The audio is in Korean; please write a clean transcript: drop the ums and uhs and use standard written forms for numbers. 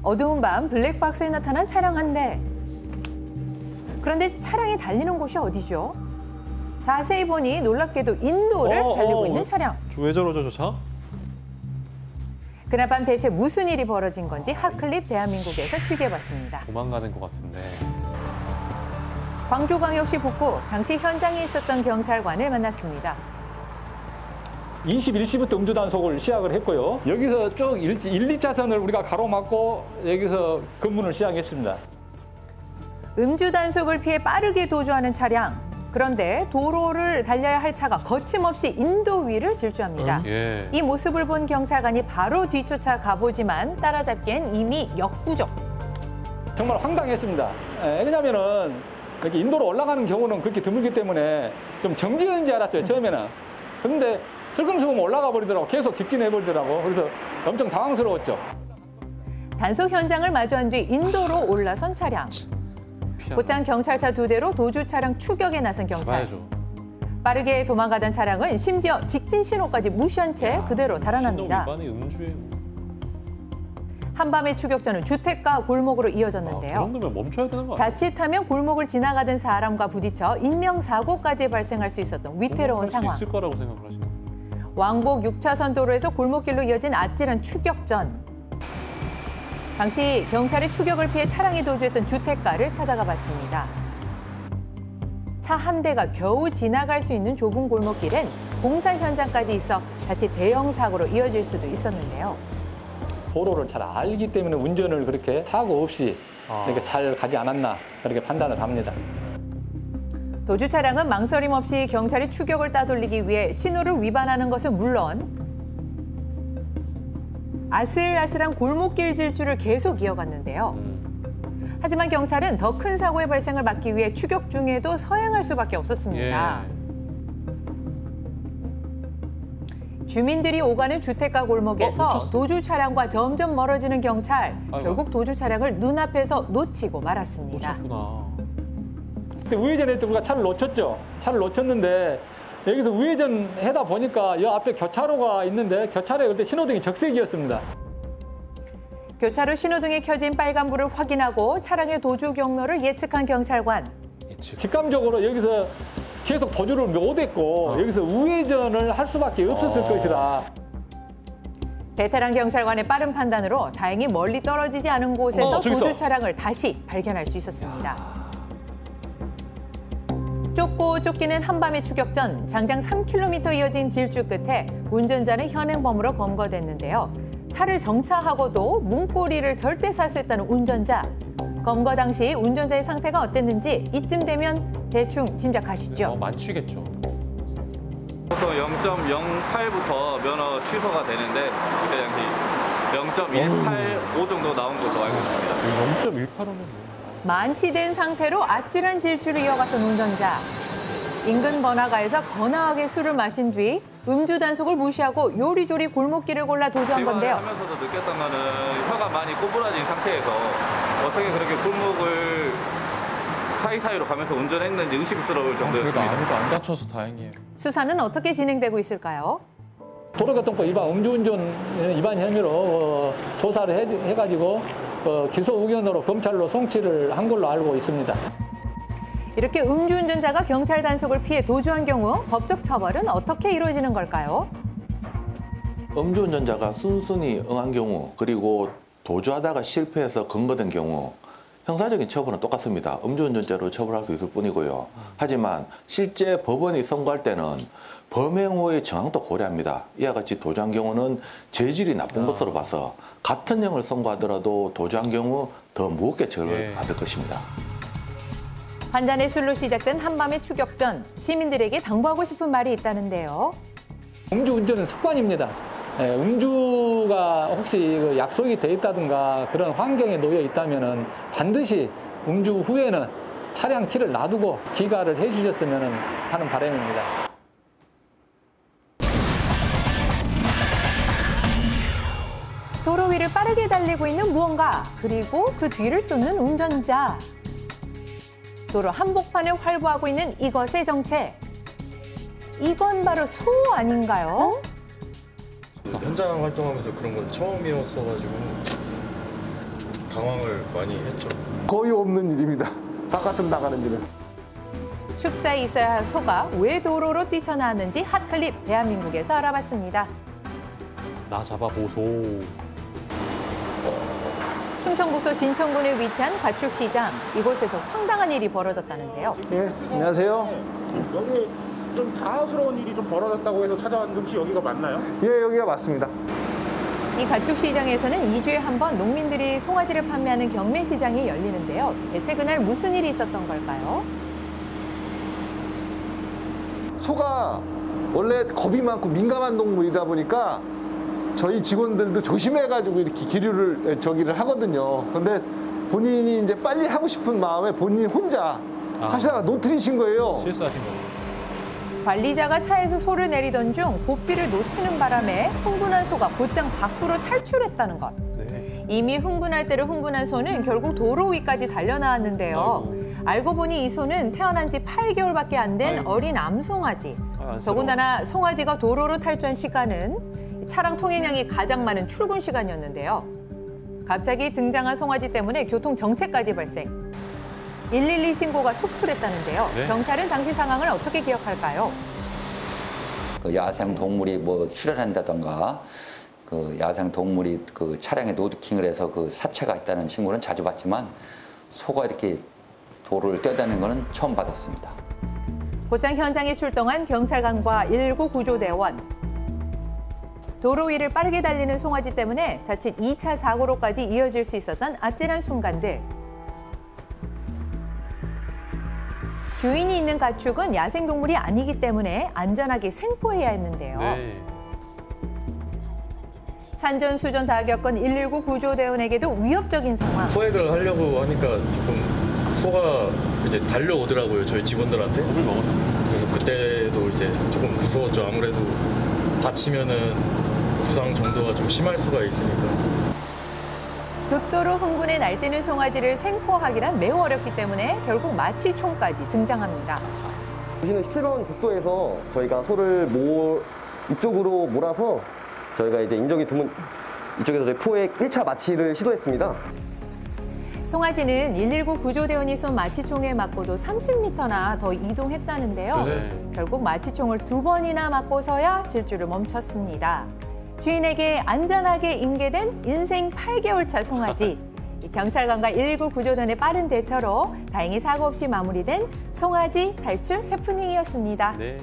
어두운 밤 블랙박스에 나타난 차량 한 대. 그런데 차량이 달리는 곳이 어디죠? 자세히 보니 놀랍게도 인도를 달리고 있는 차량. 왜 저러죠, 저 차? 그날 밤 대체 무슨 일이 벌어진 건지 핫클립 대한민국에서 취재해봤습니다. 도망가는 것 같은데. 광주광역시 북구, 당시 현장에 있었던 경찰관을 만났습니다. 21시부터 음주 단속을 시작을 했고요. 여기서 쭉 1, 2차선을 우리가 가로막고 여기서 검문을 시작했습니다. 음주 단속을 피해 빠르게 도주하는 차량. 그런데 도로를 달려야 할 차가 거침없이 인도 위를 질주합니다. 예. 이 모습을 본 경찰관이 바로 뒤쫓아 가보지만 따라잡기엔 이미 역부족. 정말 황당했습니다. 왜냐면은 이렇게 인도로 올라가는 경우는 그렇게 드물기 때문에 좀 정지인지 알았어요, 처음에는. 그런데 슬금슬금 올라가 버리더라고. 계속 직진해버리더라고. 그래서 엄청 당황스러웠죠. 단속 현장을 마주한 뒤 인도로 올라선 차량. 곧장 경찰차 2대로 도주 차량 추격에 나선 경찰. 잡아야죠. 빠르게 도망가던 차량은 심지어 직진 신호까지 무시한 채 그대로 달아납니다. 신호 위반이 음주예요. 한밤의 추격전은 주택가 골목으로 이어졌는데요. 저 정도면 멈춰야 되는 거 아니에요? 자칫하면 골목을 지나가던 사람과 부딪혀 인명사고까지 발생할 수 있었던 위태로운 상황. 있을 거라고 생각을 하시는 거예요? 왕복 6차선 도로에서 골목길로 이어진 아찔한 추격전. 당시 경찰이 추격을 피해 차량이 도주했던 주택가를 찾아가 봤습니다. 차 한 대가 겨우 지나갈 수 있는 좁은 골목길엔 공사 현장까지 있어 자칫 대형 사고로 이어질 수도 있었는데요. 도로를 잘 알기 때문에 운전을 그렇게 사고 없이 이렇게 잘 가지 않았나 그렇게 판단을 합니다. 도주 차량은 망설임 없이 경찰이 추격을 따돌리기 위해 신호를 위반하는 것은 물론 아슬아슬한 골목길 질주를 계속 이어갔는데요. 하지만 경찰은 더 큰 사고의 발생을 막기 위해 추격 중에도 서행할 수밖에 없었습니다. 주민들이 오가는 주택가 골목에서 도주 차량과 점점 멀어지는 경찰. 결국 도주 차량을 눈앞에서 놓치고 말았습니다. 놓쳤구나. 근데 우회전할 때 우리가 차를 놓쳤죠. 차를 놓쳤는데 여기서 우회전하다 보니까 이 앞에 교차로가 있는데 교차로에 그때 신호등이 적색이었습니다. 교차로 신호등에 켜진 빨간불을 확인하고 차량의 도주 경로를 예측한 경찰관. 직감적으로 여기서 계속 도주를 못했고 여기서 우회전을 할 수밖에 없었을 것이다. 베테랑 경찰관의 빠른 판단으로 다행히 멀리 떨어지지 않은 곳에서 도주 차량을 다시 발견할 수 있었습니다. 쫓고 쫓기는 한밤의 추격전, 장장 3km 이어진 질주 끝에 운전자는 현행범으로 검거됐는데요. 차를 정차하고도 문고리를 절대 사수했다는 운전자. 검거 당시 운전자의 상태가 어땠는지 이쯤 되면 대충 짐작하시죠. 만취겠죠. 보통 0.08부터 면허 취소가 되는데 그때 당시 0.185 정도 나온 걸로 알고 있습니다. 0.18은 만취된 상태로 아찔한 질주를 이어갔던 운전자. 인근 번화가에서 거나하게 술을 마신 뒤 음주 단속을 무시하고 요리조리 골목길을 골라 도주한 건데요. 하면서도 느꼈던 거는 혀가 많이 꼬부라진 상태에서 어떻게 그렇게 골목을 사이사이로 가면서 운전했는지 의심스러울 정도였습니다. 그래도 아무도 안 다쳐서 다행이에요. 수사는 어떻게 진행되고 있을까요? 도로교통법 위반, 음주운전 위반 혐의로 조사를 해가지고 기소 의견으로 검찰로 송치를 한 걸로 알고 있습니다. 이렇게 음주운전자가 경찰 단속을 피해 도주한 경우 법적 처벌은 어떻게 이루어지는 걸까요? 음주운전자가 순순히 응한 경우 그리고 도주하다가 실패해서 검거된 경우 형사적인 처벌은 똑같습니다. 음주운전죄로 처벌할 수 있을 뿐이고요. 하지만 실제 법원이 선고할 때는 범행 후의 정황도 고려합니다. 이와 같이 도주한 경우는 죄질이 나쁜 것으로 봐서 같은 형을 선고하더라도 도주한 경우 더 무겁게 처벌을 받을 것입니다. 한 잔의 술로 시작된 한밤의 추격전. 시민들에게 당부하고 싶은 말이 있다는데요. 음주운전은 습관입니다. 음주가 혹시 약속이 돼 있다든가 그런 환경에 놓여 있다면 반드시 음주 후에는 차량 키를 놔두고 귀가를 해주셨으면 하는 바람입니다. 도로 위를 빠르게 달리고 있는 무언가, 그리고 그 뒤를 쫓는 운전자. 도로 한복판을 활보하고 있는 이것의 정체. 이건 바로 소 아닌가요? 현장 활동하면서 그런 건 처음이었어가지고 당황을 많이 했죠. 거의 없는 일입니다. 바깥으로 나가는 일은. 축사에 있어야 할 소가 왜 도로로 뛰쳐나왔는지 핫클립 대한민국에서 알아봤습니다. 나 잡아보소. 충청북도 진천군에 위치한 가축시장. 이곳에서 황당한 일이 벌어졌다는데요. 예, 안녕하세요. 여기 좀 당황스러운 일이 좀 벌어졌다고 해서 찾아왔는데 혹시 여기가 맞나요? 예, 여기가 맞습니다. 이 가축시장에서는 2주에 한 번 농민들이 송아지를 판매하는 경매시장이 열리는데요. 대체 그날 무슨 일이 있었던 걸까요? 소가 원래 겁이 많고 민감한 동물이다 보니까 저희 직원들도 조심해가지고 이렇게 기류를 하거든요. 근데 본인이 이제 빨리 하고 싶은 마음에 본인 혼자 하시다가 놓트리신 거예요. 실수하신 거예요. 관리자가 차에서 소를 내리던 중 고삐를 놓치는 바람에 흥분한 소가 곧장 밖으로 탈출했다는 것. 이미 흥분할 대로 흥분한 소는 결국 도로 위까지 달려나왔는데요. 알고 보니 이 소는 태어난 지 8개월밖에 안 된 어린 암송아지. 더군다나 송아지가 도로로 탈주한 시간은 차량 통행량이 가장 많은 출근 시간이었는데요. 갑자기 등장한 송아지 때문에 교통 정체까지 발생. 112 신고가 속출했다는데요. 네. 경찰은 당시 상황을 어떻게 기억할까요? 그 야생 동물이 뭐 출현한다던가 그 야생 동물이 그 차량에 노드킹을 해서 그 사체가 있다는 신고는 자주 받지만 소가 이렇게 도로를 뛰어다니는 거는 처음 받았습니다. 곧장 현장에 출동한 경찰관과 119 구조대원. 도로 위를 빠르게 달리는 송아지 때문에 자칫 2차 사고로까지 이어질 수 있었던 아찔한 순간들. 주인이 있는 가축은 야생동물이 아니기 때문에 안전하게 생포해야 했는데요. 네. 산전수전 다 겪은 119 구조대원에게도 위협적인 상황. 포획을 하려고 하니까 조금 소가 이제 달려오더라고요, 저희 직원들한테. 겁을 먹었어요. 그래서 그때도 이제 조금 무서웠죠. 아무래도 다치면은 부상 정도가 좀 심할 수가 있으니까. 극도로 흥분해 날뛰는 송아지를 생포하기란 매우 어렵기 때문에 결국 마취총까지 등장합니다. 보시는 17번 국도에서 저희가 소를 이쪽으로 몰아서 저희가 이제 인적이 드문 이쪽에서 저희 포획 1차 마취를 시도했습니다. 송아지는 119 구조대원이 쏜 마취총에 맞고도 30m나 더 이동했다는데요. 네. 결국 마취총을 2번이나 맞고서야 질주를 멈췄습니다. 주인에게 안전하게 인계된 인생 8개월 차 송아지. 경찰관과 119 구조대원의 빠른 대처로 다행히 사고 없이 마무리된 송아지 탈출 해프닝이었습니다. 네.